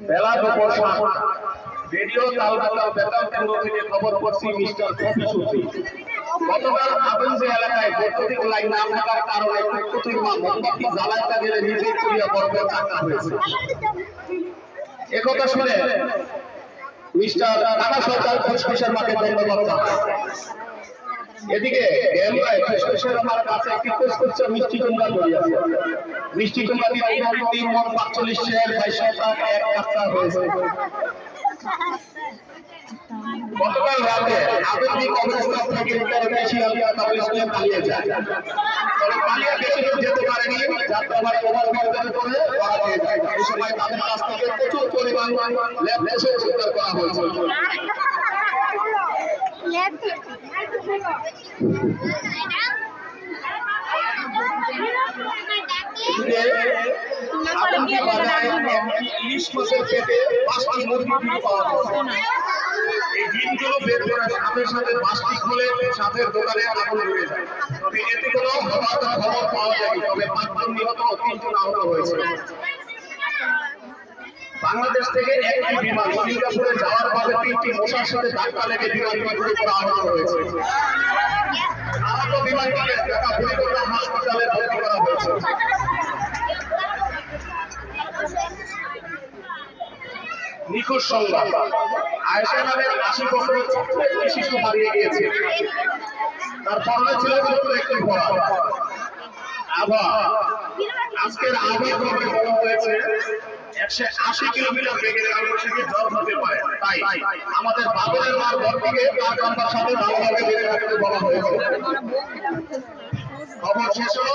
বেলা দুপুর রেডিও তালবালা বেতার কেন্দ্র থেকে খবর পড়ছি মিস্টার কফি সুফি গতকাল আবেঞ্জি এলাকায় বৈদ্যুতিক লাইন না থাকার কারণে প্রতিদিন মোমবাতি জ্বালাইতে গেলে নিজে করিয়া বর্গ চাকা হয়েছে। একথা শুনে মিস্টার টাকা সরকার খুশখুশের মাকে ধন্যবাদ জানাই। এদিকে গ্যামরায় খুশখুশের আমার কাছে একটি খোঁজ করছে মিষ্টি কুমড়া ধরিয়াছে। মিষ্টি কুমড়া দিয়ে 3 মণ 45 শেয়ার 22 টাকা এক কাপড় হয়েছে। গতকাল রাতে আবেদী কবরস্থান থেকে ইন্টারন্যাশনাল কবরস্থানে পালিয়ে যায়। তবে পালিয়ে বেশি দূর যেতে পারেনি, যাত্রাবাড়ি ওভারব্রিজ করে ধরা হয়ে যায়। এই সময় তাদের কাছ থেকে প্রচুর পরিমাণ ল্যাব টেস্ট উদ্ধার করা হয়েছে। ইলিশ মাছের পেটে 5টি মুরগি ডিম পাওয়া গেছে। এই ডিমগুলো বের করার সাথে সাথে 5টি খুলে সাথের দোকানে আগুন লেগে যায়। তবে এতে কোনো হতাহতের খবর পাওয়া যায়নি, তবে 5 জন নিহত ও 3 জন আহত হয়েছে। বাংলাদেশ থেকে একটি বিমান সিঙ্গাপুরে যাওয়ার পথে 3টি মশার সাথে ধাক্কা লেগে বিমানটি গুলি করে আহত হয়েছে। আহত বিমানটিকে ঢাকা ফরিদপুর হাসপাতালে ভর্তি করা হয়েছে। নিখোঁজ সংবাদ, আয়েশা নামের 80 বছরের ছোট্ট একটি শিশু হারিয়ে গিয়েছে। তার পরনে ছিল ছোট্ট একটি ঘোড়া। আজকের আবহাওয়া বলা হয়েছে 180 কিলোমিটার বেগে কালবৈশাখী ঝড় হতে পারে। তাই আমাদের বাবরের মার ঘর থেকে 5 ঘন্টার সাথে ভালোভাবে বেড়ে রাখতে বলা হয়েছে। খবর শেষ হলো।